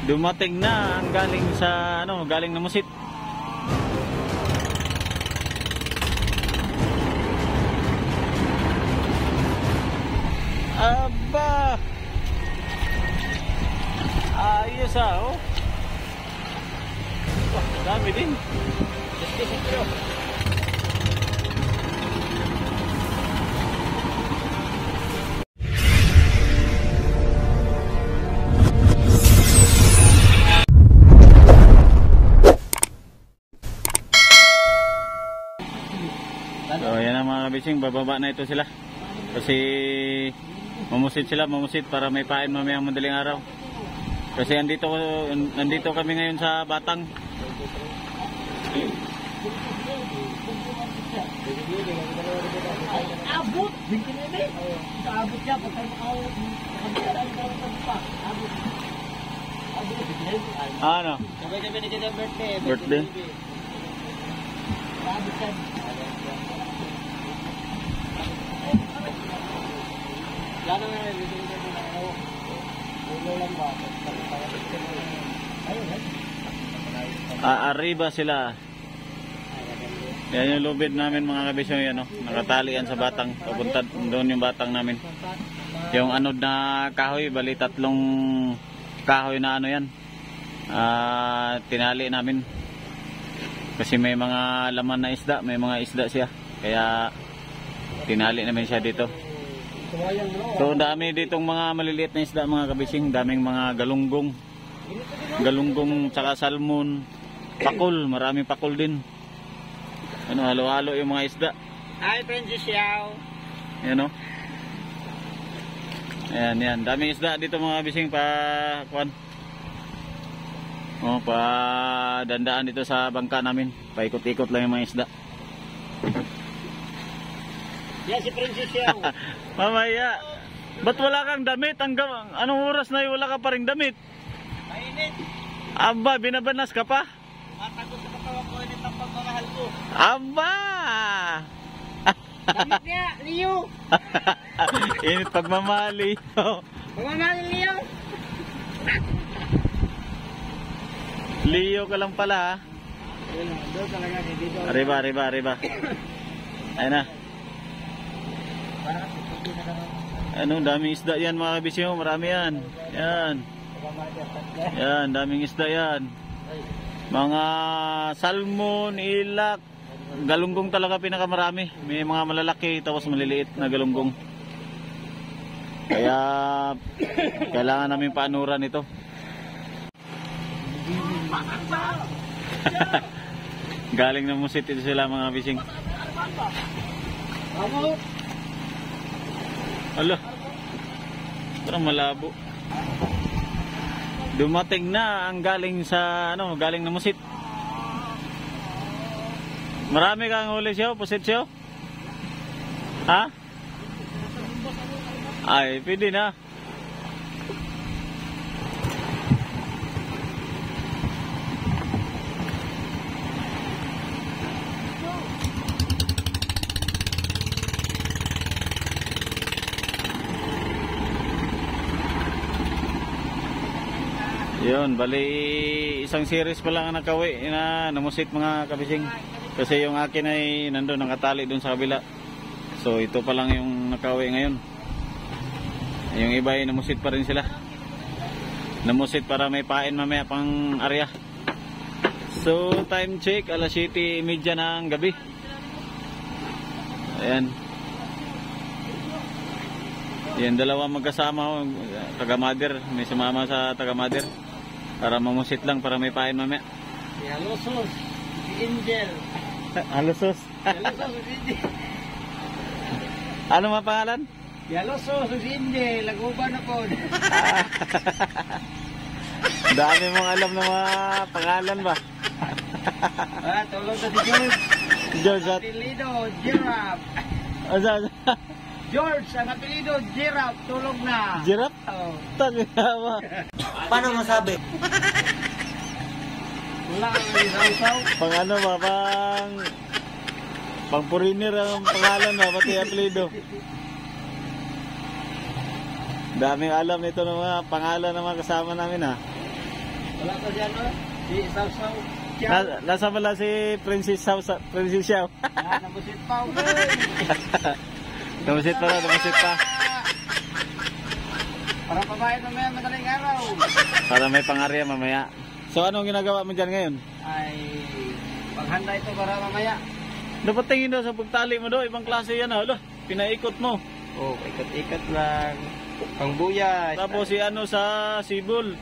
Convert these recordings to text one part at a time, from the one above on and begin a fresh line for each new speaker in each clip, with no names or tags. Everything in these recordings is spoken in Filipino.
Dumating na ang galing sa galing na Musit. Aba. Ayos oh. Wah, dami din. So yan ang mga kabising, bababa na ito sila kasi mamusit para may pain mamayang madaling araw kasi nandito kami ngayon sa Batang.
Abot! Abot siya pag tayo
Ano?
Sabay-sabay na siya birthday.
Birthday?
Abot siya. Lalo nga rin, dito na ako. Ulo lang ba?
Arriba sila. Yan yung lubid namin mga kabisyon yan, nakatali yan sa Batang. Papunta doon yung Batang namin. Yung anod na kahoy, bali 3 kahoy na yan. Tinali namin. Kasi may mga laman na isda, may mga isda siya. Kaya tinali namin siya dito. So dami ditong mga maliliit na isda mga kabising, daming mga galunggong. Galunggong tsaka salmon, pakul, maraming pakul din. Halo-halo yung mga isda.
Hi, Princess Yao.
Yan Ayan, daming isda dito mga kabising pa dandaan dito sa bangka namin. Paikot-ikot lang yung mga isda.
Yan si Princess Yao.
Mamaya, ba't wala kang damit? Anong oras na wala ka pa ring damit?
Mainit.
Aba, binabanas ka pa?
Matagod sa katawan ko, init ang pagmamahal ko.
Aba!
Damit niya, Leo.
Init pagmamahal, Leo.
Pagmamahal, Leo.
Leo ka lang pala, ha?
Doon talaga, dito.
Arriba. Ayun na. Daming isda yan mga kabisyo, marami yan. Yan, daming isda yan. Mga salmon, ilak, galunggong talaga pinakamarami. May mga malalaki tapos maliliit na galunggong. Kaya kailangan namin paanuran ito. Galing na Musit ito sila mga fishing. Ala, parang malabo. Dumating na ang galing sa galing na Musit. Marami kang huli siyo, pusit siyo? Ha? Ay, pwede na. Yun, bali isang series pa lang ang nakawi na namusit mga kabising. Kasi yung akin ay nandun, nakatali dun sa kabila. So ito pa lang yung nakawi ngayon. Yung iba ay namusit pa rin sila. Namusit para may pain mamaya pang area. So time check, alas 7:30 ng gabi. Ayan. Yan, dalawa magkasama, taga-mother, may sumama sa taga-mother. Para mamusit lang, para may pain mamaya.
Si Halosos, si Angel.
Halosos?
Halosos, si Angel.
Ano mga pangalan?
Si Halosos, si Angel. Laguban ako.
Dami mong alam ng mga pangalan ba?
Tulog na si George.
George at...
Apelido, Giraffe. George, ang apelido, Giraffe. Tulog na.
Giraffe?
Oo.
Tagawa.
Paano masabi?
Wala kang isaw-saw.
Pang ano ba? Pang foreigner ang pangalan ba? Pati apelido. Daming alam nito ng mga pangalan ng mga kasama namin ha.
Wala pa dyan, no? Si Saw-Saw.
Nasa pala si Princess Xiao.
Nabusit pa, uloy.
Namusit pa.
Para pabayan mamaya madaling araw.
Para may pangarya mamaya. So anong ginagawa mo dyan ngayon?
Ay, paghanda ito para mamaya.
Dapat tingin daw sa pagtali mo daw. Ibang klase yan. Hala, pinaikot mo.
Oh, ikat-ikat lang. Pangbuya.
Tapos si ano sa sibol.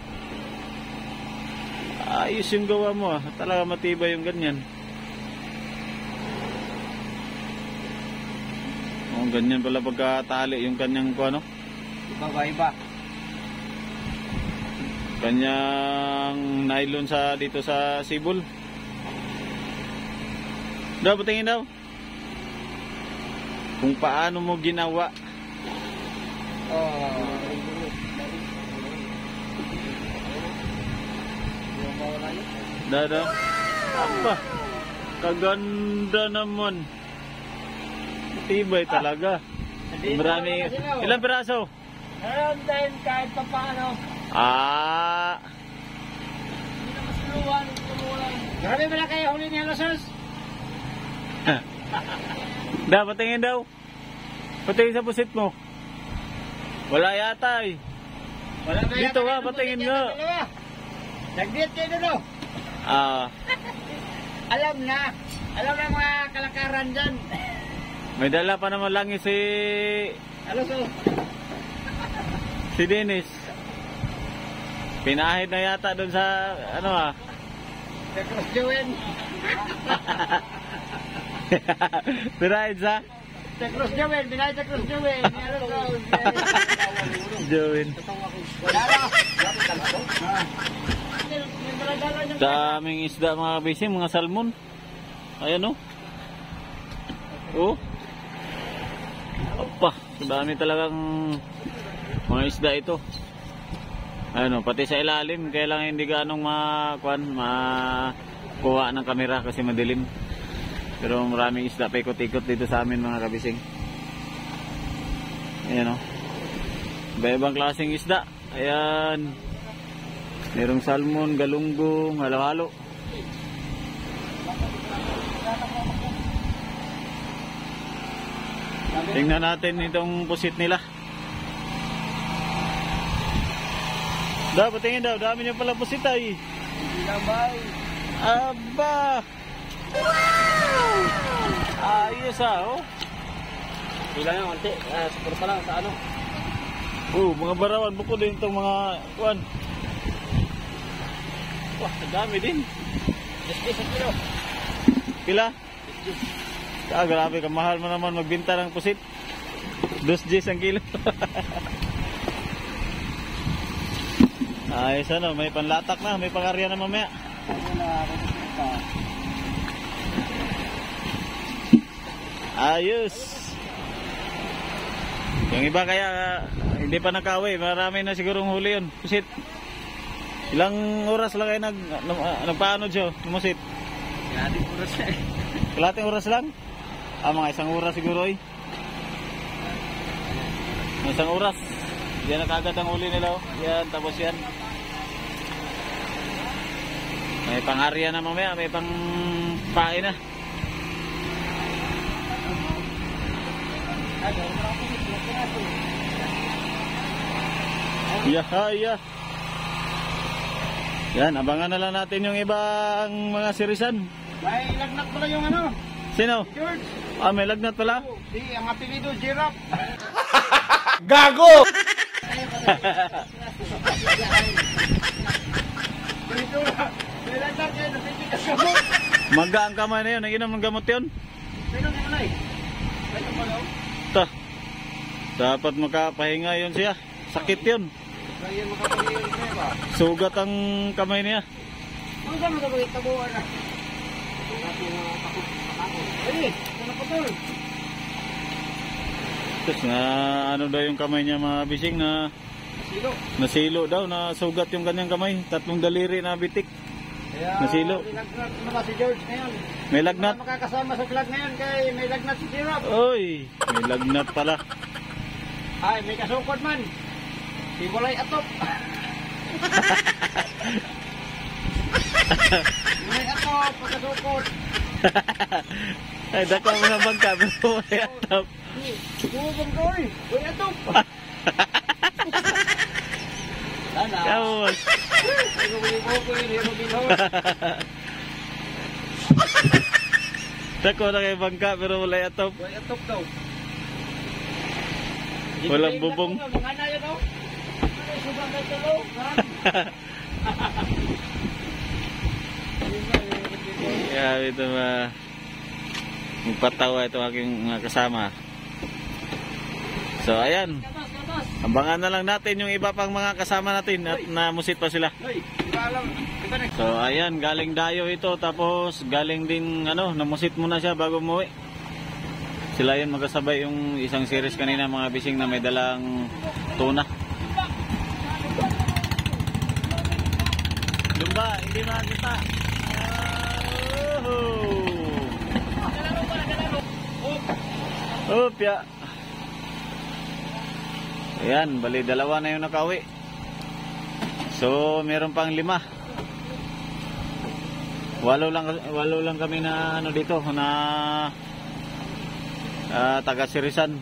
Ayos yung gawa mo. Talaga matibay yung ganyan. Oh, ganyan pala pagkatali yung kanyang ano?
Iba-iba.
Kanyang nylon sa dito sa sibol. Daw, patingin daw. Kung paano mo ginawa.
Oh.
Dada. Apa? Kaganda naman. Tibay talaga. Marami. Ilang piraso?
Meron din kahit pa paano.
Ah.
Hindi na masuluan. Grabe ba na kayo huli niya, Losers?
Da, patingin daw. Patingin sa pusit mo. Wala yata eh.
Wala ba
Dito
yata
nga,
kayo
patingin
busit
nga.
yan, dalawa? Nag-diet kayo doon,
Ah,
Alam na. Alam na mga kalakaran dyan.
may dala pa naman lang si
Aloso.
Dennis. Pinahid na yata doon sa ano ah.
Sa Cross Jowen.
Pinahid sa
Sa Cross Jowen. Binayad sa Cross Jowen. Aloso.
Join. Daming isda mga bising, mga salmon. Ayan oh. Oh. Apa, dami talagang mga isda ito. Ano, pati sa ilalim, kaya lang hindi ganong makuha ng kamera kasi madilim. Pero maraming isda pa ikot-ikot dito sa amin mga kabising. Ayan o. Iba-ibang klaseng isda. Ayan. Merong salmon, galunggong, halo-halo. Tingnan natin itong pusit nila. Dapat tingin daw, dami niya pala pusit ay. Aba! Wow! Ayos ah, oh.
Ilan yung konti. Siguro pa lang sa ano.
Oh, mga barawan, bukod din itong mga kuan. Wah, dami din.
10 kilo.
Pila? Grabe, kamahal mo naman magbinta ng pusit. 2 ang kilo. Ayos ano, may panlatak na, may pangarya na mamaya. Ayos. Yung iba kaya hindi pa nakawi, marami na sigurong huli yun. Pusit. Ilang oras lang kayo nagpaano siya, lumusit?
Kalating oras eh.
Kalating oras lang? Mga 1 oras siguro eh. 1 oras. Yan na kagad ang huli nila. Yan, tapos yan. May pangarya na mamaya, may pang pain na. Yeah. Yan, abangan na lang natin yung ibang mga sirisan.
May lagnat pala yung ano.
Sino?
George.
May lagnat pala?
Di, ang apelido, Giraffe.
Gago!
Dito na. May lagnat kayo, napitig ka gamot.
Maga ang kamay na yun, naginom ng gamot yun.
Pero naman ay. Ito pa daw.
Dapat makapahinga yun siya. Sakit yun.
Kaya makapagigil kayo ba?
Sugat ang kamay niya.
Ano ka magagawin tabuhan na? Ito natin na takot. Ay, ito na patol.
Tapos na ano daw yung kamay niya mga bising na
Silo.
nasilo daw, na sugat yung kanyang kamay. 3 daliri na bitik.
Kaya
Nasilo.
may lagnat naman si George ngayon.
May lagnat.
Wala makakasama sa vlog ngayon kay may lagnat si Giraffe.
Oy, may lagnat pala.
Ay, may kasukot man. Si Bulay Atop. May ato, pagkasukot.
Ay, dako mga bangka, pero may atap.
Bubong ko eh. May ato. Sana.
Kamus.
Ay, bubong ko eh. Hero Binhon.
Dako na kayo bangka, pero wala atap.
May ato daw.
Walang bubong.
Mga na yun o. Subang na tulo.
Yeah, ito magpatawa ito aking mga kasama. So ayan, abangan na lang natin yung iba pang mga kasama natin at namusit pa sila. So ayan, galing Dayo ito, tapos galing din namusit muna siya bago umuwi. Sila yun magkasabay yung isang series kanina mga bising na may dalang tuna. Lumba, hindi makakita. Opya. Ayan, bali dalawa na yung nakauwi. So, meron pang 5. Walo lang kami na dito na taga Sirisan.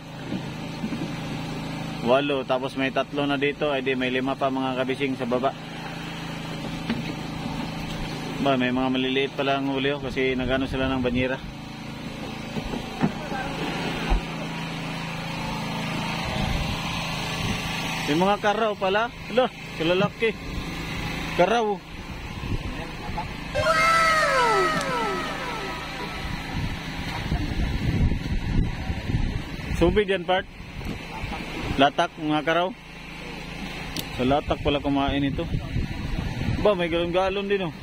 8, tapos may 3 na dito, ay di may 5 pa mga kabising sa baba. Ba, may mga maliliit pa lang huli kasi nagano sila ng banyera. May mga karaw pala. Hala, kalalaki. Karaw. Subid yan part. Latak mga karaw. Sa latak pala kumain ito. Ba, may galon-galon din oh.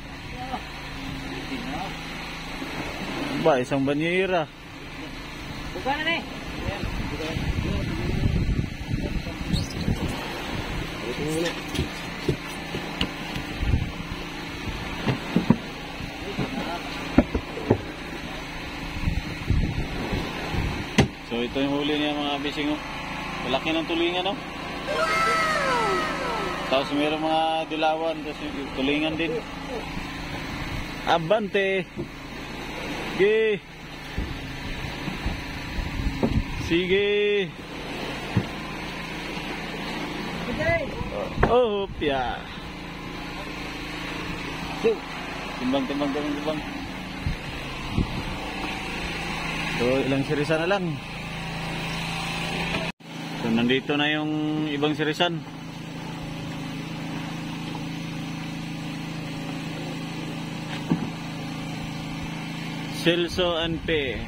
Ba, isang banyera.
Buka na eh.
So ito yung huli niya mga bising oh. Malaki ng tulingan oh. Tapos mayroong mga dilawan, tapos yung tulingan din. Abante. Sige. Sige. Oh, pia. Timbang. So, ilang sirisa na lang. So, nandito na yung ibang sirisan. Celso and Pe.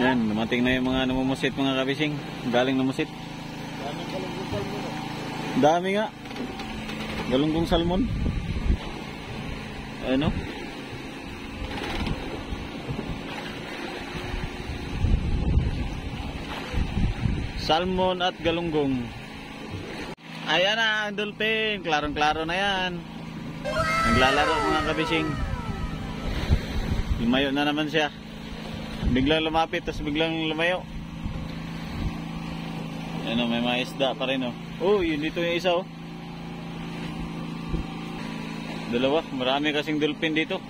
Yan, dumating na yung mga namumusit mga kabising. Galing namusit. Dami nga. Galunggong salmon. Ano? Salmon at galunggong. Ayan na ang dolphin. Klarong-klaro na yan. Naglalaro mga kabising. Lumayo na naman siya. Biglang lumapit, tapos biglang lumayo. Ano, may mga isda pa rin oh. Oh, yun dito yung isa oh. Dalawa, marami kasing dolphin dito.